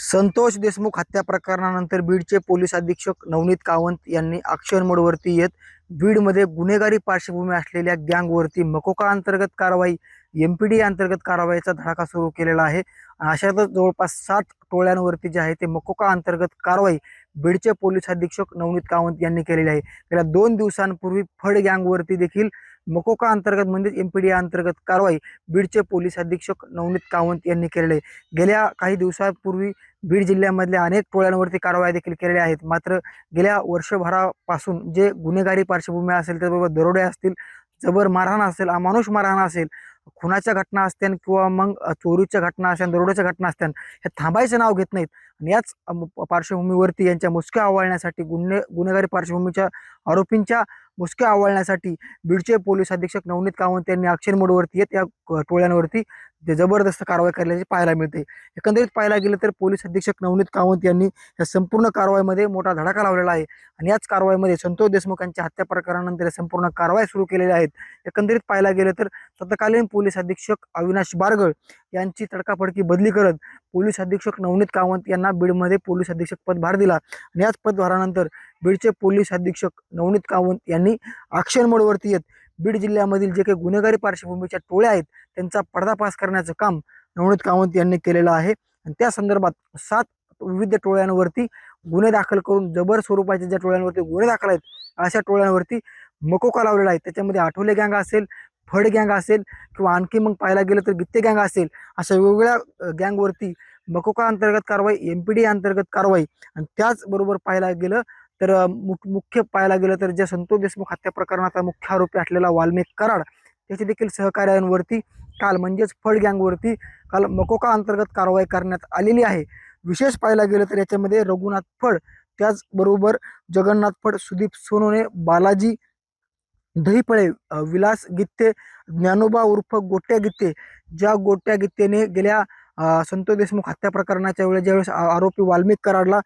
संतोष देशमुख हत्या प्रकरणानंतर बीडचे पोलीस अधीक्षक नवनीत कावंत यांनी ॲक्शन मोडवरती येत बीडमध्ये गुन्हेगारी पार्श्वभूमी असलेल्या गँगवरती मकोका अंतर्गत कारवाई एमपीडी अंतर्गत कारवाईचा धडाका सुरू केलेला आहे। अशातच जवळपास 7 टोळ्यांवरती जे आहे ते मकोका अंतर्गत कारवाई बीडचे पोलीस अधीक्षक नवनीत कावंत यांनी केलेली आहे। गेल्या 2 दिवसांपूर्वी फड गँगवरती देखील मकोका अंतर्गत म्हणजे एमपीडी अंतर्गत कारवाई बीडचे पोलीस अधीक्षक नवनीत कावंत यांनी केलेली आहे। गेल्या काही दिवसांपूर्वी बीड जिल्ह्यामधल्या अनेक टोळ्यांवरती कारवाई देखील केलेल्या आहेत। मात्र गेल्या वर्षभरापासून जे गुन्हेगारी पार्श्वभूमी असेल त्याबरोबर दरोडे असतील, जबर मारहाण असेल, अमानुष मारहाण असेल, खुनाच्या घटना असत्यान किंवा मग चोरीच्या घटना असत्यान, दरोड्याच्या घटना असत्यान, हे थांबायचं नाव घेत नाहीत। आणि याच पार्श्वभूमीवरती यांच्या मुसक्या आवळण्यासाठी गुन्हेगारी पार्श्वभूमीच्या आरोपींच्या मुसक्या आवळण्यासाठी बीडचे पोलीस अधीक्षक नवनीत कावंत यांनी ॲक्शन मोडवरती येत या टोळ्यांवरती जबरदस्त कारवाई करण्याची पाहायला मिळते। एकंदरीत पाहायला गेलं तर पोलीस अधीक्षक नवनीत कावंत यांनी या संपूर्ण कारवाईमध्ये मोठा धडाका लावलेला आहे आणि याच कारवाईमध्ये संतोष देशमुख यांच्या हत्या प्रकरणानंतर संपूर्ण कारवाई सुरू केलेल्या आहेत। एकंदरीत पाहायला गेलं तर तत्कालीन पोलीस अधीक्षक अविनाश बारगळ यांची तडकाफडकी बदली करत पोलीस अधीक्षक नवनीत कावंत यांना बीडमध्ये पोलीस अधीक्षक पदभार दिला आणि याच पदभारानंतर बीडचे पोलीस अधीक्षक नवनीत कावंत यांनी ॲक्शन मोडवरती येत बीड जिल्ह्यामधील जे काही गुन्हेगारी पार्श्वभूमीच्या टोळ्या आहेत त्यांचा पर्दाफाश करण्याचं काम नवनीत कावंत यांनी केलेलं आहे। आणि त्या संदर्भात 7 विविध टोळ्यांवरती गुन्हे दाखल करून जबर स्वरूपाच्या ज्या टोळ्यांवरती गुन्हे दाखल आहेत अशा टोळ्यांवरती मकोका लावलेला आहे। त्याच्यामध्ये आठवले गँग असेल, फड गँग असेल किंवा आणखी मग पाहायला गेलं तर गित्ते गँग असेल, अशा वेगवेगळ्या गँगवरती मकोका अंतर्गत कारवाई, एमपीडी अंतर्गत कारवाई आणि त्याचबरोबर पाहायला गेलं तर मुख्य पाहायला गेलं तर ज्या संतोष देशमुख हत्या प्रकरणाचा मुख्य आरोपी असलेला वाल्मिक कराड त्याचे देखील सहकार्यांवरती काल म्हणजेच फड गँगवरती काल मकोका अंतर्गत कारवाई करण्यात आलेली आहे। विशेष पाहायला गेलं तर याच्यामध्ये रघुनाथ फड, त्याचबरोबर जगन्नाथ फड, सुदीप सोनोने, बालाजी दहीपळे, विलास गित्ते, ज्ञानोबा उर्फ गोट्या गित्ते, ज्या गोट्या गित्तेने गेल्या संतोष देशमुख हत्या प्रकरणाच्या वेळेस ज्यावेळेस आरोपी वाल्मिक कराडला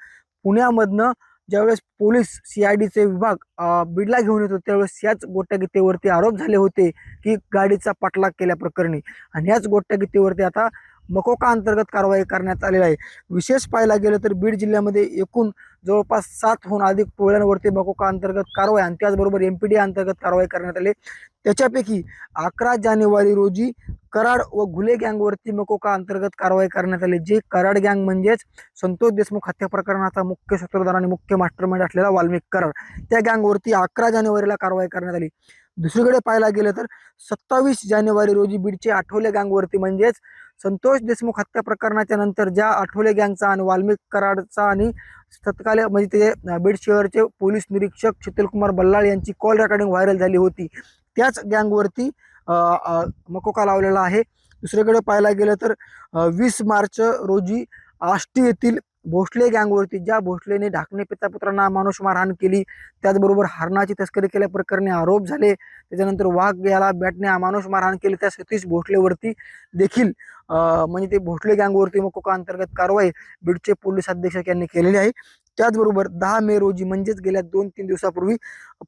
पुण्यामधनं ज्यावेळेस पोलीस सीआयडीचे विभाग बीडला घेऊन येतो त्यावेळेस याच गोट्या गित्तेवरती आरोप झाले होते की गाडीचा पाठलाग केल्याप्रकरणी आणि याच गोट्या गित्तेवरती आता मकोका अंतर्गत कारवाई करण्यात आलेली आहे। विशेष पाहायला गेलं तर बीड जिल्ह्यामध्ये एकूण जवळपास 7हून अधिक टोळ्यांवरती मकोका अंतर्गत कारवाई आणि त्याचबरोबर एमपीडी अंतर्गत कारवाई करण्यात आली। त्याच्यापैकी 11 जानेवारी रोजी कराड व घुले गँगवरती मकोका अंतर्गत कारवाई करण्यात आली। जे कराड गँग म्हणजेच संतोष देशमुख हत्या प्रकरणाचा मुख्य सूत्रधार आणि मुख्य मास्टरमाइंड असलेला वाल्मिक कराड, त्या गँगवरती 11 जानेवारीला कारवाई करण्यात आली। दुसरीकडे पाहायला गेलं तर 27 जानेवारी रोजी बीडचे आठवले गँगवरती म्हणजेच संतोष देशमुख हत्या प्रकरणाच्या नंतर ज्या आठवले गँगचा आणि वाल्मिक कराडचा आणि तत्कालीन म्हणजे ते बीड शहरचे पोलीस निरीक्षक शीतलकुमार बल्लाळ यांची कॉल रेकॉर्डिंग व्हायरल झाली होती, त्याच गँगवरती मकोका लावलेला आहे। दुसरीकडे पाहायला गेलं तर 20 मार्च रोजी आष्टी येथील भोसले गँगवरती ज्या भोसलेने ढाकणे पिता पुत्रांना अमानुष मारहाण केली, त्याचबरोबर हरणाची तस्करी केल्याप्रकरणी आरोप झाले, त्याच्यानंतर वाघ याला बॅटने अमानुष मारहाण केली त्या सतीश भोसलेवरती देखील म्हणजे ते भोसले गँगवरती मकोका अंतर्गत कारवाई बीडचे पोलीस अधीक्षक यांनी केलेली आहे। त्याचबरोबर 10 मे रोजी म्हणजेच गेल्या 2-3 दिवसापूर्वी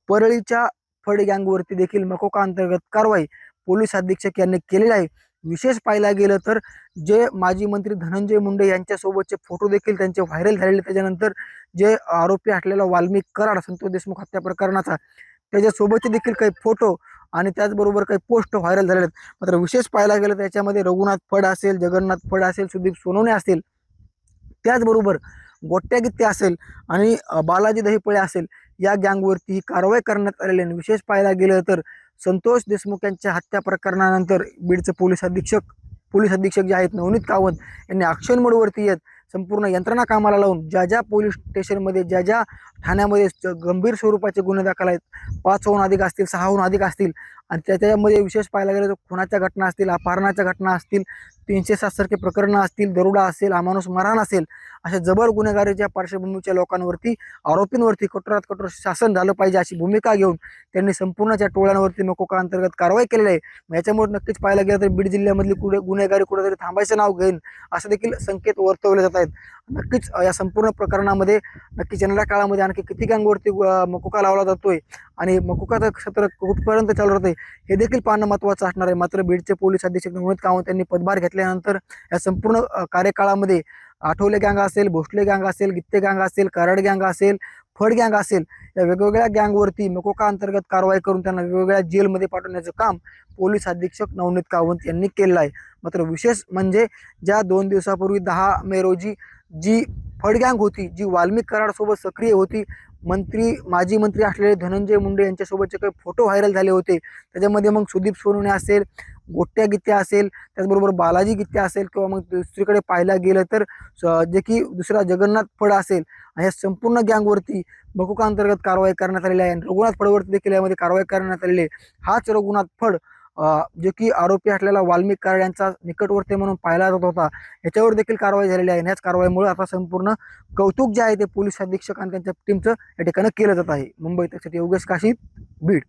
परळीच्या फड गँगवरती देखील मकोका अंतर्गत कारवाई पोलीस अधीक्षक यांनी केलेली आहे। विशेष पाहायला गेलं तर जे माजी मंत्री धनंजय मुंडे यांच्यासोबतचे फोटो देखील त्यांचे व्हायरल झालेले, त्याच्यानंतर जे आरोपी असलेला वाल्मिक कराड संतोष देशमुख हत्या प्रकरणाचा त्याच्यासोबतचे देखील काही फोटो आणि त्याचबरोबर काही पोस्ट व्हायरल झालेले आहेत। मात्र विशेष पाहायला गेलं त्याच्यामध्ये रघुनाथ फड असेल, जगन्नाथ फड असेल, सुदीप सोनोने असेल, त्याचबरोबर गोट्या गित्ते असेल आणि बालाजी दहीपळे असेल, या गँगवरती कारवाई करण्यात आलेली आहे। विशेष पाहायला गेलं तर संतोष देशमुख यांच्या हत्या प्रकरणानंतर बीडचे पोलीस अधीक्षक जे आहेत नवनीत कावंत यांनी ॲक्शन मोडवरती येत संपूर्ण यंत्रणा कामाला लावून ज्या पोलीस स्टेशनमध्ये ज्या ठाण्यामध्ये गंभीर स्वरूपाचे गुन्हे दाखल आहेत, 5हून अधिक असतील, 6हून अधिक असतील आणि त्याच्यामध्ये विशेष पाहायला गेलं तर खुनाच्या घटना असतील, अपहरणाच्या घटना असतील, 307 सारखे प्रकरणं असतील, दरोडा असेल, अमानुष मारहाण असेल, अशा जबर गुन्हेगारीच्या पार्श्वभूमीच्या लोकांवरती आरोपींवरती कठोरात कठोर शासन झालं पाहिजे अशी भूमिका घेऊन त्यांनी संपूर्णच्या टोळ्यांवरती मकोका अंतर्गत कारवाई केलेली आहे। याच्यामुळे नक्कीच पाहायला गेलं तर बीड जिल्ह्यामधली गुन्हेगारी कुठेतरी थांबायचं नाव घेईन असं देखील संकेत वर्तवले जात आहेत। नक्कीच या संपूर्ण प्रकरणामध्ये नक्कीच येणाऱ्या काळामध्ये आणखी किती गँगवरती मकोका लावला जातोय आणि मकोकाचं सत्र कुठपर्यंत चालू राहतंय हे देखील पाहणं महत्त्वाचं असणार आहे। मात्र बीडचे पोलीस अधीक्षक नवनीत कावंत यांनी पदभार घेतल्यानंतर या संपूर्ण कार्यकाळामध्ये आठवले गँग असेल, भोसले गँग असेल, गित्ते गँग असेल, कराड गँग असेल, फड गँग असेल, या वेगवेगळ्या गँगवरती मकोका अंतर्गत कारवाई करून त्यांना वेगवेगळ्या जेलमध्ये पाठवण्याचं काम पोलीस अधीक्षक नवनीत कावंत यांनी केलं आहे. मात्र विशेष म्हणजे ज्या 2 दिवसापूर्वी 10 मे रोजी जी फड गँग होती, जी वाल्मिक कराडसोबत सक्रिय होती, माजी मंत्री असलेले धनंजय मुंडे यांच्यासोबतचे काही फोटो व्हायरल झाले होते. त्याच्यामध्ये मग सुदीप सोनवणे असेल, गोट्या गित्या असेल, त्याचबरोबर बालाजी गित्या असेल, किंवा मग दुसरीकडे पाहायला गेलं तर जे की दुसरा जगन्नाथ फड असेल, ह्या संपूर्ण गँगवरती मकोका अंतर्गत कारवाई करण्यात आलेली आहे. रघुनाथ फडवरती देखील यामध्ये कारवाई करण्यात आलेली आहे. हाच रघुनाथ फड जे की आरोपी असलेला वाल्मिक कराड यांचा निकटवर्ती म्हणून पाहिला जात होता, याच्यावर देखील कारवाई झालेली आहे. याच कारवाईमुळे आता संपूर्ण कौतुक जे आहे ते पोलीस अधीक्षक आणि त्यांच्या टीमचं या ठिकाणी केलं जात आहे. मुंबई तसं योगेश काशीद, बीड.